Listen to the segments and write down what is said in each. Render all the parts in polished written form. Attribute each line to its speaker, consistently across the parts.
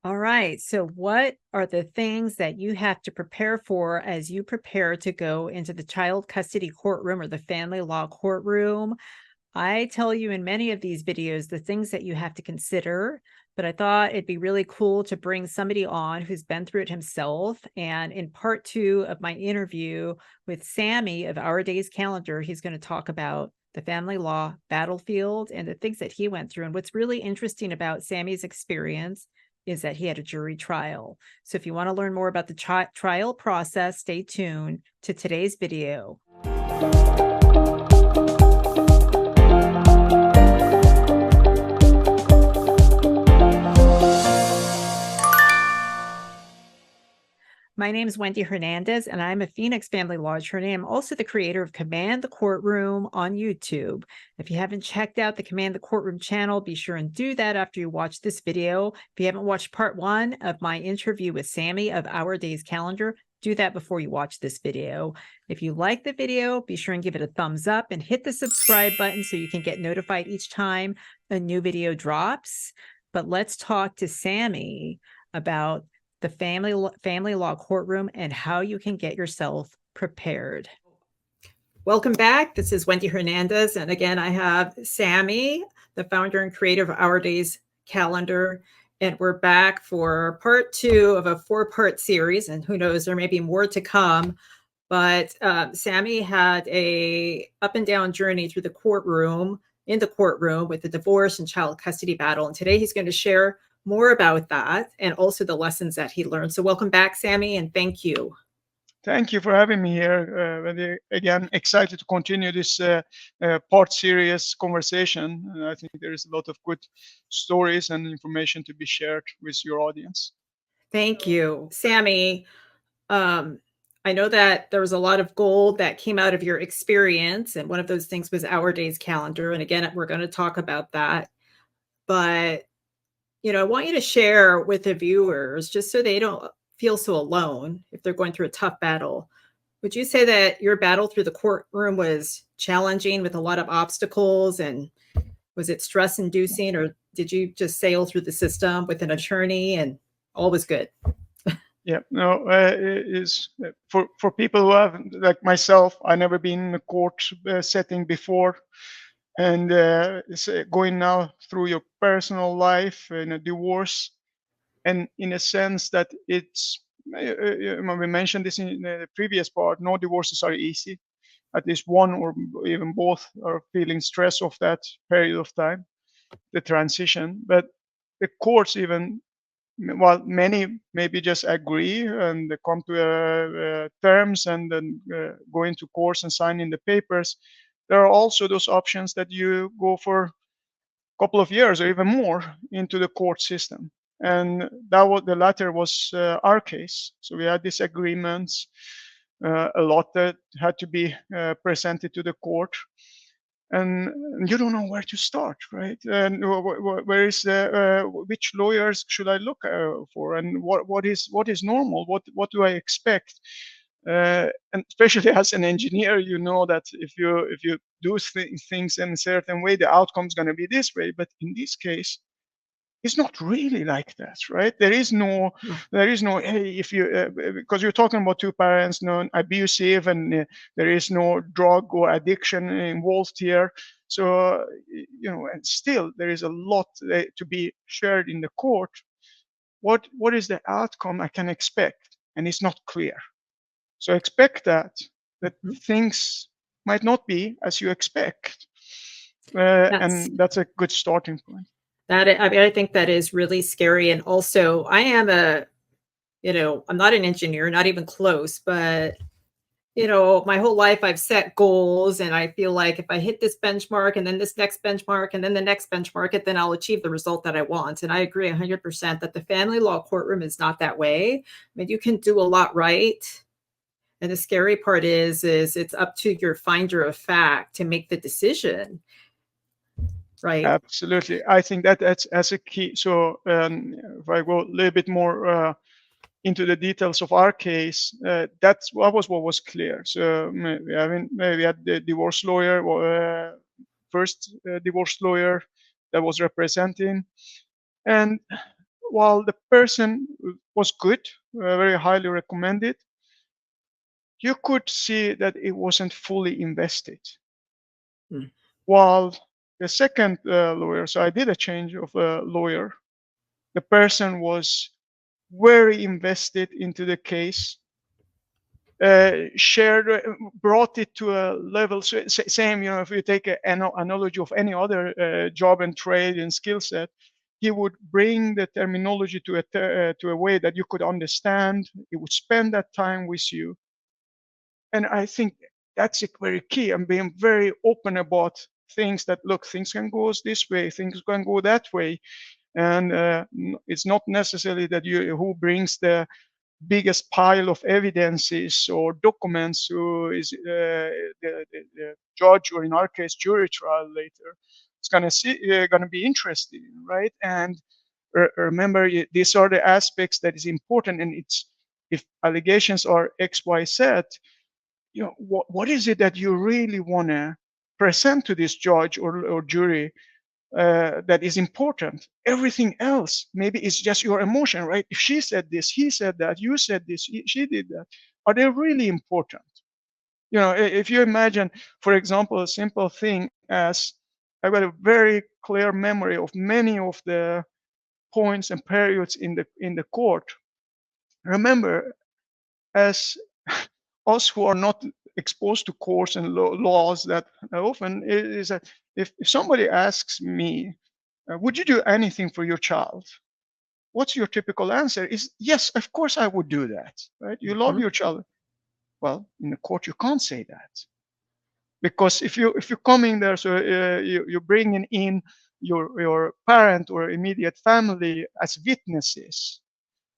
Speaker 1: All right. So, what are the things that you have to prepare for as you prepare to go into the child custody courtroom or the family law courtroom? I tell you in many of these videos the things that you have to consider, but I thought it'd be really cool to bring somebody on who's been through it himself. And in part two of my interview with Samie of Our Days Calendar, he's going to talk about the family law battlefield and the things that he went through. And what's really interesting about Sammy's experience is that he had a jury trial. So if you want to learn more about the trial process, stay tuned to today's video. My name is Wendy Hernandez, and I'm a Phoenix family law attorney. I'm also the creator of Command the Courtroom on YouTube. If you haven't checked out the Command the Courtroom channel, be sure and do that after you watch this video. If you haven't watched part one of my interview with Samie of Our Days Calendar, do that before you watch this video. If you like the video, be sure and give it a thumbs up and hit the subscribe button so you can get notified each time a new video drops. But let's talk to Samie about the family law courtroom and how you can get yourself prepared. Welcome back. This is Wendy Hernandez. And again, I have Samie, the founder and creator of Our Days Calendar. And we're back for part two of a 4-part series. And who knows, there may be more to come. But Samie had a up and down journey through the courtroom, in the courtroom with the divorce and child custody battle. And today he's going to share more about that and also the lessons that he learned. So welcome back, Samie, and thank you.
Speaker 2: Thank you for having me here. Again, excited to continue this part series conversation. I think there is a lot of good stories and information to be shared with your audience.
Speaker 1: Thank you. Samie, I know that there was a lot of gold that came out of your experience, and one of those things was Our Days Calendar. And again, we're going to talk about that. But I want you to share with the viewers, just so they don't feel so alone if they're going through a tough battle. Would you say that your battle through the courtroom was challenging with a lot of obstacles, and was it stress inducing, or did you just sail through the system with an attorney and all was good?
Speaker 2: Yeah, no, it is for people who have, like myself, I never been in a court setting before. And going now through your personal life in a divorce, and in a sense that it's we mentioned this in the previous part, no divorces are easy. At least one or even both are feeling stress of that period of time, the transition. But the courts, even while many maybe just agree and they come to terms and then go into courts and sign in the papers, there are also those options that you go for a couple of years or even more into the court system. And that was the latter was our case. So we had disagreements, a lot that had to be presented to the court, and you don't know where to start, right? And where is which lawyers should I look for, and what is normal? What do I expect? And especially as an engineer, you know that if you do things in a certain way, the outcome is going to be this way. But in this case, it's not really like that, right? There is no hey, if you because you're talking about two parents, no abusive, and there is no drug or addiction involved here. So and still there is a lot to be shared in the court. What is the outcome I can expect? And it's not clear. So expect that things might not be as you expect, and that's a good starting point.
Speaker 1: I think that is really scary. And also, I am I'm not an engineer, not even close, but my whole life I've set goals, and I feel like if I hit this benchmark and then this next benchmark and then the next benchmark, then I'll achieve the result that I want. And I agree 100% that the family law courtroom is not that way. I mean, you can do a lot right. And the scary part is it's up to your finder of fact to make the decision. Right.
Speaker 2: Absolutely. I think that's a key. So if I go a little bit more into the details of our case, that's what was clear. So we had the divorce lawyer, first divorce lawyer that was representing, and while the person was good, very highly recommended, you could see that it wasn't fully invested.
Speaker 3: Mm.
Speaker 2: While the second lawyer, so I did a change of a lawyer, the person was very invested into the case, shared, brought it to a level. So, same, if you take an analogy of any other job and trade and skill set, he would bring the terminology to a way that you could understand. He would spend that time with you, and I think that's very key. And being very open about things that look, things can go this way, things can go that way, and it's not necessarily that you who brings the biggest pile of evidences or documents who is the judge, or in our case jury trial later. It's going to be interesting, right? And remember, these are the aspects that is important. And it's, if allegations are X, Y, Z, what is it that you really want to present to this judge or jury, that is important. Everything else maybe is just your emotion, right? If she said this, he said that, you said this, she did that, are they really important? If you imagine, for example, a simple thing as, I've got a very clear memory of many of the points and periods in the court. Remember, as us who are not exposed to courts and laws that often, is that if somebody asks me, would you do anything for your child? What's your typical answer? Is yes, of course I would do that, right? You love
Speaker 3: Mhm.
Speaker 2: your child. Well, in the court you can't say that, because if you're coming there, so you're bringing in your parent or immediate family as witnesses,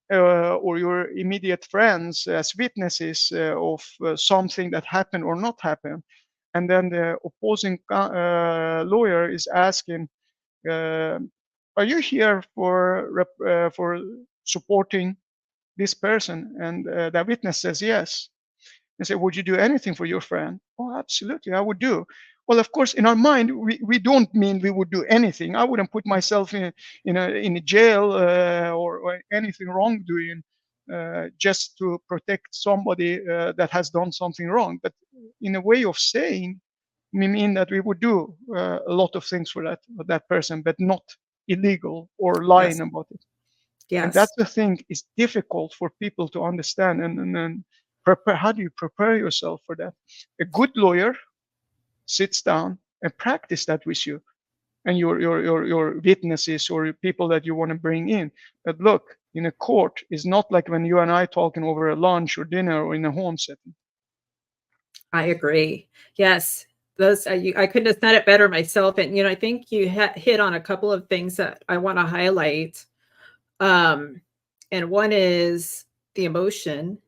Speaker 2: or your immediate friends as witnesses of something that happened or not happened, and then the opposing lawyer is asking, uh, "Are you here for supporting this person?" And the witness says yes. And say, "Would you do anything for your friend?" "Oh, absolutely, I would do." Well, of course, in our mind, we don't mean we would do anything. I wouldn't put myself in a jail, or anything wrongdoing, just to protect somebody that has done something wrong. But in a way of saying, we mean that we would do a lot of things for that person, but not illegal or
Speaker 3: Yes.
Speaker 2: lying about it. And
Speaker 3: Yes.
Speaker 2: that's the thing, is difficult for people to understand. And prepare, how do you prepare yourself for that? A good lawyer sits down and practice that with you and your witnesses or people that you want to bring in. But look, in a court is not like when you and I talking over a lunch or dinner or in a home setting.
Speaker 3: I agree. Yes. I couldn't have said it better myself. And, I think you hit on a couple of things that I want to highlight. Um, and one is the emotion.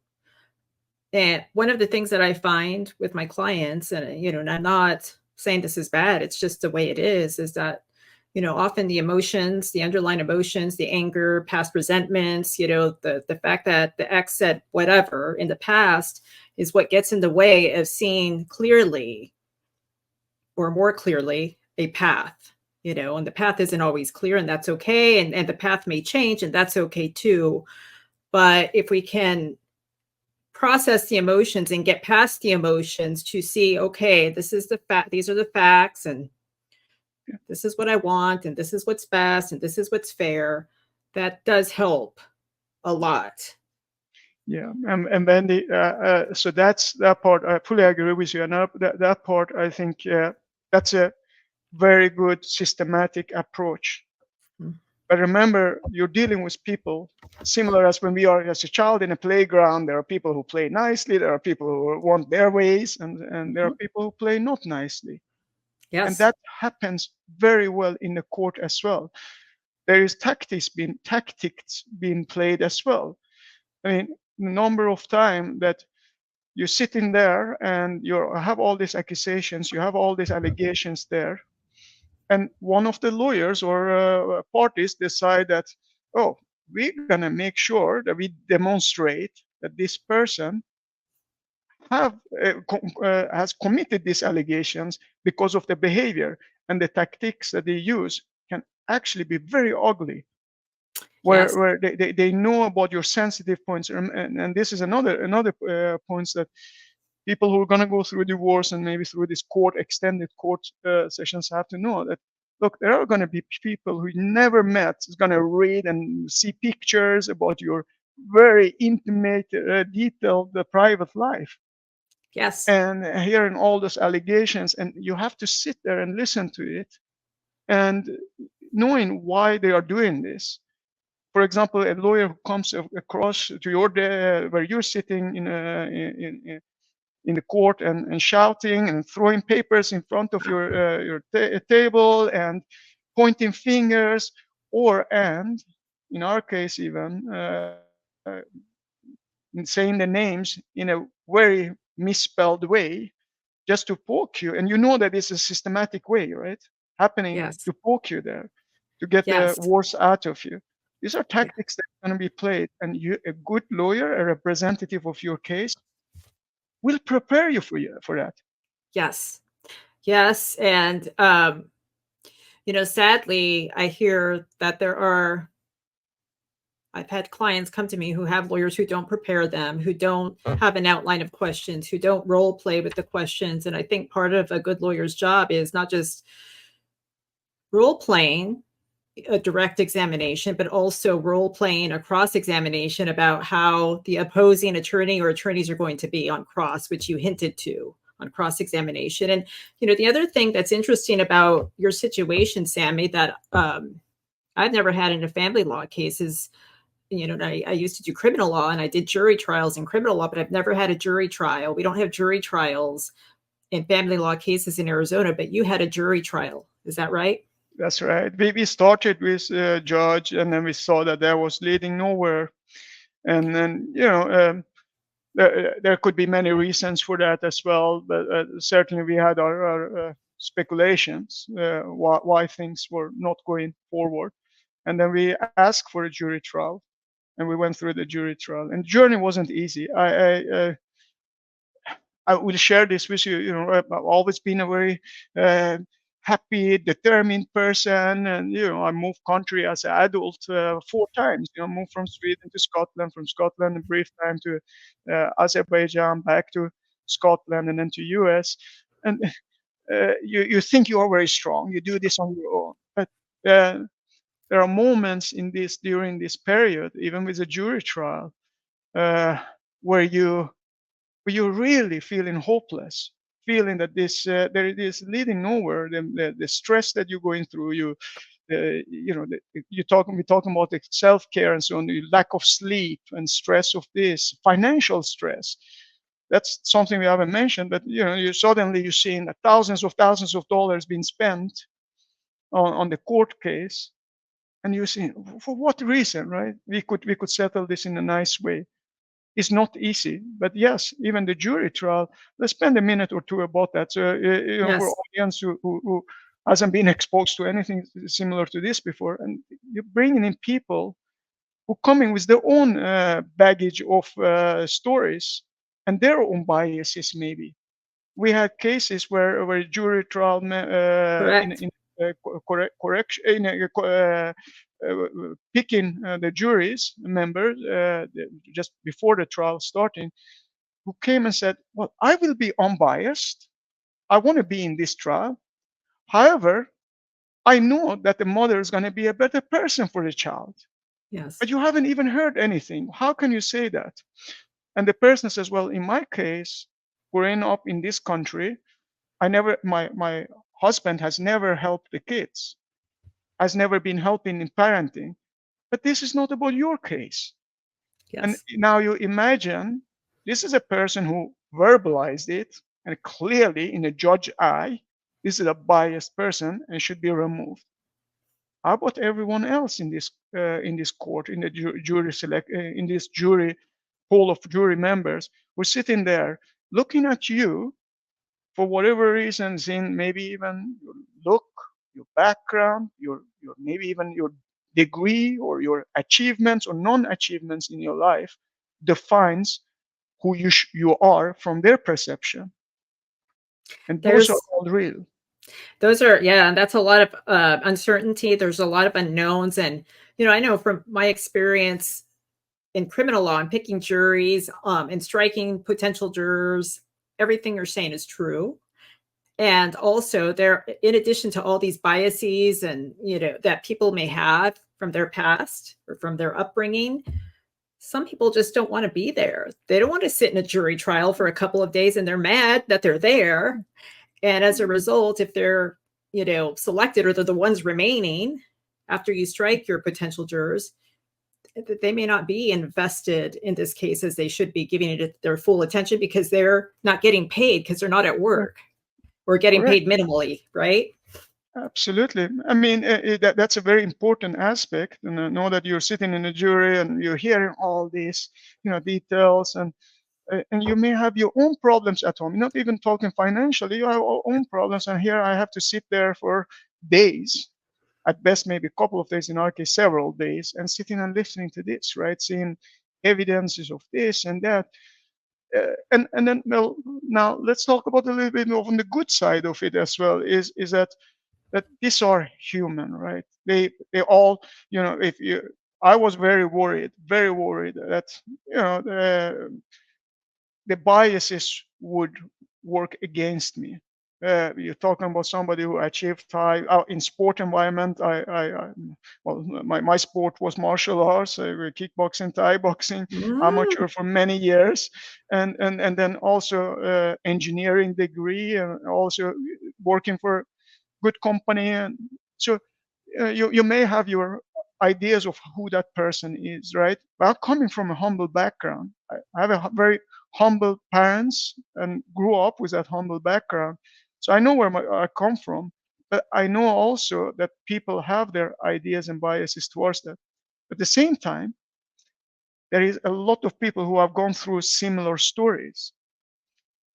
Speaker 3: And one of the things that I find with my clients, and, and I'm not saying this is bad, it's just the way it is that, often the emotions, the underlying emotions, the anger, past resentments, the fact that the ex said whatever in the past is what gets in the way of seeing clearly, or more clearly, a path. And the path isn't always clear, and that's okay. And the path may change, and that's okay too. But if we can process the emotions and get past the emotions to see, okay, this is the fact, these are the facts, and this is what I want, and this is what's best, and this is what's fair, that does help a lot.
Speaker 2: Yeah, and then so that's that part. I fully agree with you, and that part, I think, that's a very good systematic approach.
Speaker 3: Mm.
Speaker 2: But remember, you're dealing with people similar as when we are as a child in a playground. There are people who play nicely, there are people who want their ways, and there are
Speaker 3: Mhm.
Speaker 2: people who play not nicely. And
Speaker 3: Yes.
Speaker 2: that happens very well in the court as well. There is tactics being played as well. I mean, the number of time that you sit in there and you have all these accusations, you have all these allegations there, and one of the lawyers or parties decide that, oh, we're gonna make sure that we demonstrate that this person has committed these allegations because of the behavior, and the tactics that they use can actually be very ugly.
Speaker 3: Yes.
Speaker 2: where they know about your sensitive points. And this is another points that people who are going to go through divorce and maybe through this extended court sessions have to know that, look, there are going to be people who you never met is going to read and see pictures about your very intimate, detailed private life,
Speaker 3: Yes.
Speaker 2: and hearing all those allegations, and you have to sit there and listen to it, and knowing why they are doing this. For example, a lawyer who comes across to your where you're sitting in the court, and shouting and throwing papers in front of your table and pointing fingers, and in our case even saying the names in a very misspelled way just to poke you, and you know that it's a systematic way, right, happening
Speaker 3: Yes.
Speaker 2: to poke you there, to get the
Speaker 3: Yes.
Speaker 2: worst out of you. These are
Speaker 3: Yeah.
Speaker 2: tactics that are going to be played, and a good lawyer, a representative of your case, will prepare you for that.
Speaker 3: Yes. Yes. And, sadly, I hear that I've had clients come to me who have lawyers who don't prepare them, who don't have an outline of questions, who don't role play with the questions. And I think part of a good lawyer's job is not just role playing a direct examination, but also role playing a cross examination about how the opposing attorney or attorneys are going to be on cross, which you hinted to on cross examination. And, the other thing that's interesting about your situation, Samie, that I've never had in a family law case is, I used to do criminal law and I did jury trials in criminal law, but I've never had a jury trial. We don't have jury trials in family law cases in Arizona, but you had a jury trial. Is that right?
Speaker 2: That's right. We started with judge, and then we saw that that was leading nowhere. And then, there could be many reasons for that as well, but certainly we had our speculations why things were not going forward. And then we asked for a jury trial, and we went through the jury trial. And the journey wasn't easy. I will share this with you. I've always been a very happy, determined person, and I moved country as an adult 4 times. Moved from Sweden to Scotland, from Scotland a brief time to Azerbaijan, back to Scotland, and then to US. And you think you are very strong. You do this on your own, but there are moments during this period, even with a jury trial, uh, where you're really feeling hopeless, feeling that there it is leading nowhere. The stress that you're going through, we're talking about the self care and so on, the lack of sleep and stress of this financial stress. That's something we haven't mentioned, but you're seeing that thousands of dollars being spent on the court case, and you're saying, for what reason, right? We could settle this in a nice way. It's not easy, but yes, even the jury trial. Let's spend a minute or two about that. So, for
Speaker 3: Yes.
Speaker 2: audience who hasn't been exposed to anything similar to this before, and you're bringing in people who come in with their own baggage of stories and their own biases. Maybe we had cases where jury trial
Speaker 3: Correct.
Speaker 2: in correction in picking the jury's members just before the trial starting, who came and said, "Well, I will be unbiased. I want to be in this trial. However, I know that the mother is going to be a better person for the child.
Speaker 3: Yes.
Speaker 2: But you haven't even heard anything. How can you say that?" And the person says, "Well, in my case, growing up in this country, my husband has never helped the kids, has never been helping in parenting. But this is not about your case." And
Speaker 3: Yes.
Speaker 2: now you imagine this is a person who verbalized it, and clearly in a judge eye, this is a biased person and should be removed. How about everyone else in this court, in the jury in this jury pool of jury members who are sitting there looking at you for whatever reasons, in maybe even your look, your background, your maybe even your degree or your achievements or non-achievements in your life defines who you are from their perception, and those are
Speaker 3: There's
Speaker 2: all real.
Speaker 3: Those are, yeah, and that's a lot of uncertainty. There's a lot of unknowns. And, I know from my experience in criminal law and picking juries and striking potential jurors, everything you're saying is true. And also there, in addition to all these biases and, that people may have from their past or from their upbringing, some people just don't want to be there. They don't want to sit in a jury trial for a couple of days and they're mad that they're there. And as a result, if they're, selected or they're the ones remaining after you strike your potential jurors, they may not be invested in this case as they should be, giving it their full attention because they're not getting paid because they're not at work or getting
Speaker 2: Correct.
Speaker 3: paid minimally, right?
Speaker 2: Absolutely. I mean, that's a very important aspect. And know that you're sitting in a jury and you're hearing all these, details, and you may have your own problems at home. Not even talking financially, you have your own problems. And here I have to sit there for days, at best maybe a couple of days, in our case several days, and sitting and listening to this, right? Seeing evidences of this and that. And then, well, now let's talk about a little bit more on the good side of it as well. Is that these are human, right? They all, if you, I was very worried that the biases would work against me. You're talking about somebody who achieved high in sport environment. Well, my sport was martial arts, kickboxing, Thai boxing, amateur for many years, and then also engineering degree, and also working for good company. And so you may have your ideas of who that person is, right? But I'm coming from a humble background. I have a very humble parents and grew up with that humble background. So I know where I come from, but I know also that people have their ideas and biases towards that. At the same time, there is a lot of people who have gone through similar stories.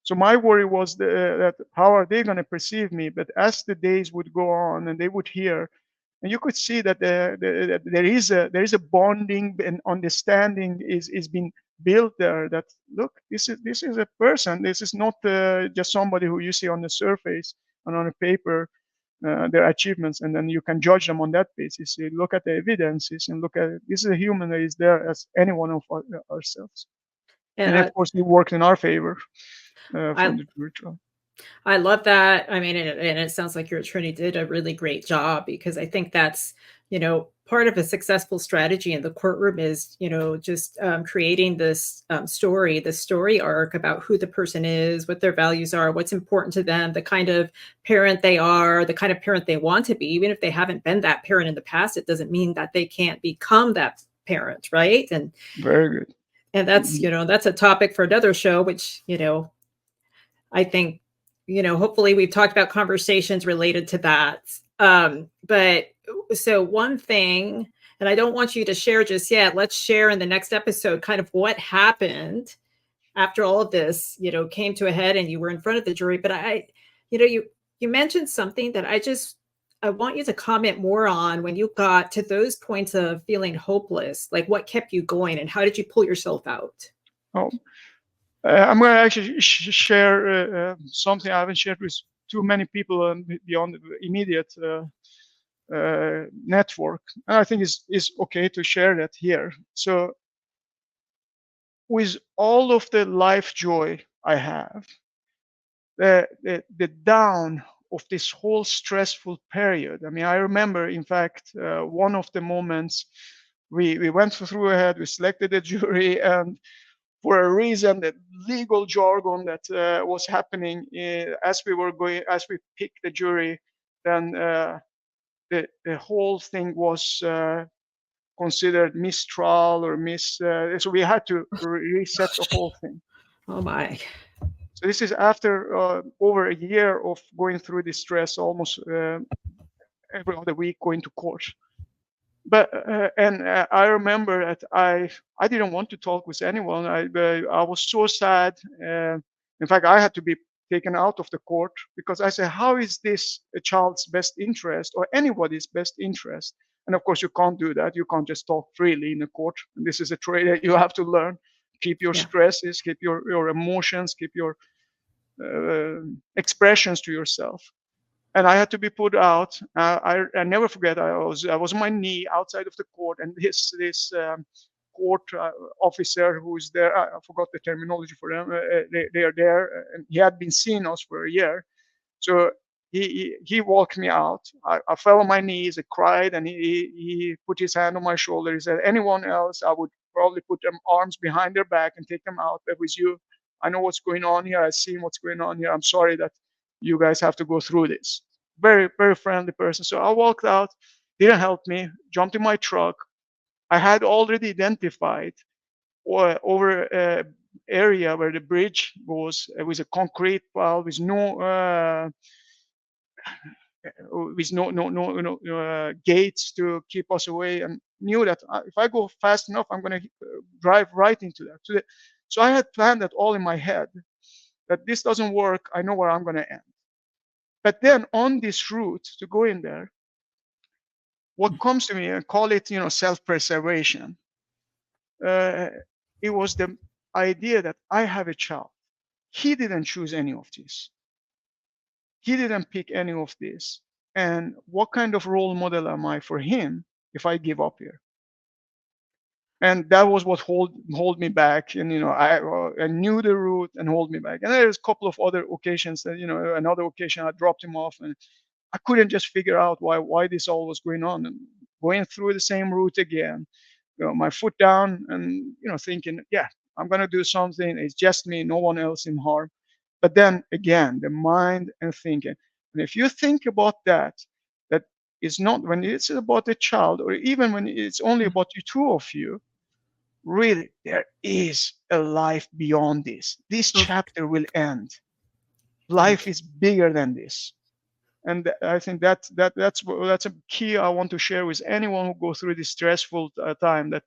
Speaker 2: So my worry was that how are they going to perceive me? But as the days would go on and they would hear, and you could see that there is a bonding and understanding is being built there. That look, this is a person. This is not just somebody who you see on the surface and on a paper their achievements, and then you can judge them on that basis. You look at the evidences and look at this is a human that is there as any one of ourselves. And
Speaker 3: And
Speaker 2: of course, it worked in our favor
Speaker 3: I,
Speaker 2: from the jury trial.
Speaker 3: I love that. I mean, and it sounds like your attorney did a really great job, because I think that's, part of a successful strategy in the courtroom is, just creating this the story arc about who the person is, what their values are, what's important to them, the kind of parent they are, the kind of parent they want to be. Even if they haven't been that parent in the past, it doesn't mean that they can't become that parent, right? And
Speaker 2: very good.
Speaker 3: And that's, that's a topic for another show, which, I think, hopefully we've talked about conversations related to that. But so one thing, and I don't want you to share just yet, let's share in the next episode kind of what happened after all of this, came to a head and you were in front of the jury. But you mentioned something that I want you to comment more on when you got to those points of feeling hopeless, like what kept you going and how did you pull yourself out?
Speaker 2: Oh, I'm going to actually share something I haven't shared with too many people beyond the immediate network. And I think it's okay to share that here. So with all of the life joy I have, the down of this whole stressful period. I mean, I remember, in fact, one of the moments we went through ahead, we selected a jury, and for a reason, the legal jargon that was happening as we picked the jury, then the whole thing was considered mistrial or so we had to reset the whole thing.
Speaker 3: Oh my.
Speaker 2: So this is after over a year of going through this stress, almost every other week going to court. But I remember that I didn't want to talk with anyone. I was so sad. In fact, I had to be taken out of the court because I said, how is this a child's best interest or anybody's best interest? And of course, you can't do that. You can't just talk freely in a court. And this is a trait that you have to learn. Keep your stresses, keep your emotions, keep your expressions to yourself. and I had to be put out. I never forget. I was on my knee outside of the court, and this court officer who's there. I forgot the terminology for them. They are there, and he had been seeing us for a year. So he walked me out. I fell on my knees. I cried, and he put his hand on my shoulder. He said, "Anyone else, I would probably put them arms behind their back and take them out. But with you, I know what's going on here. I've seen what's going on here. I'm sorry that you guys have to go through this." Very, very friendly person. So I walked out, didn't help me, jumped in my truck. I had already identified over area where the bridge was. It was a concrete wall with no gates to keep us away, and knew that if I go fast enough, I'm going to drive right into that. So I had planned that all in my head, that this doesn't work. I know where I'm going to end. But then on this route to go in there, what comes to me, I call it, self-preservation. It was the idea that I have a child. He didn't choose any of this. He didn't pick any of this. And what kind of role model am I for him if I give up here? And that was what hold me back. And I knew the route and hold me back. And there's a couple of other occasions that another occasion I dropped him off, and I couldn't just figure out why this all was going on, and going through the same route again. My foot down, and thinking, yeah, I'm gonna do something. It's just me, no one else in harm. But then again, the mind and thinking. And if you think about that is not when it's about a child, or even when it's only about you, two of you. Really, there is a life beyond this. This chapter will end. Life is bigger than this. And I think that's a key I want to share with anyone who goes through this stressful time, that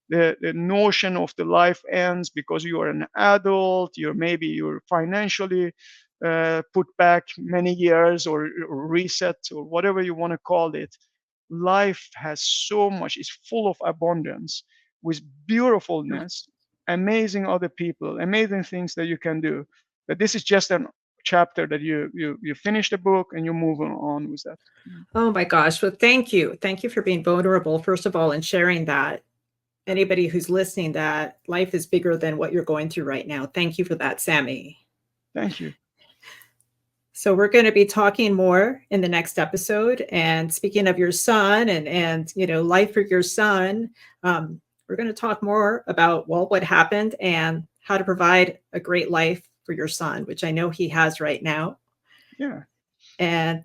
Speaker 2: the notion of the life ends because you are an adult, you're financially put back many years, or reset, or whatever you want to call it. Life has so much, it's full of abundance, with beautifulness, amazing other people, amazing things that you can do. But this is just a chapter that you finish the book and you move on with that.
Speaker 3: Oh my gosh. Well, thank you. Thank you for being vulnerable, first of all, and sharing that. Anybody who's listening, that life is bigger than what you're going through right now. Thank you for that, Samie.
Speaker 2: Thank you.
Speaker 3: So we're going to be talking more in the next episode. And speaking of your son and life for your son, we're going to talk more about, what happened and how to provide a great life for your son, which I know he has right now.
Speaker 2: Yeah.
Speaker 3: And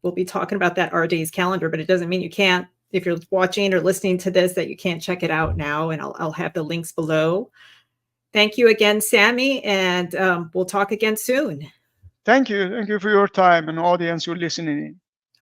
Speaker 3: we'll be talking about that Our Days calendar, but it doesn't mean you can't, if you're watching or listening to this, that you can't check it out now. And I'll have the links below. Thank you again, Samie, and we'll talk again soon.
Speaker 2: Thank you. Thank you for your time and audience who are listening in.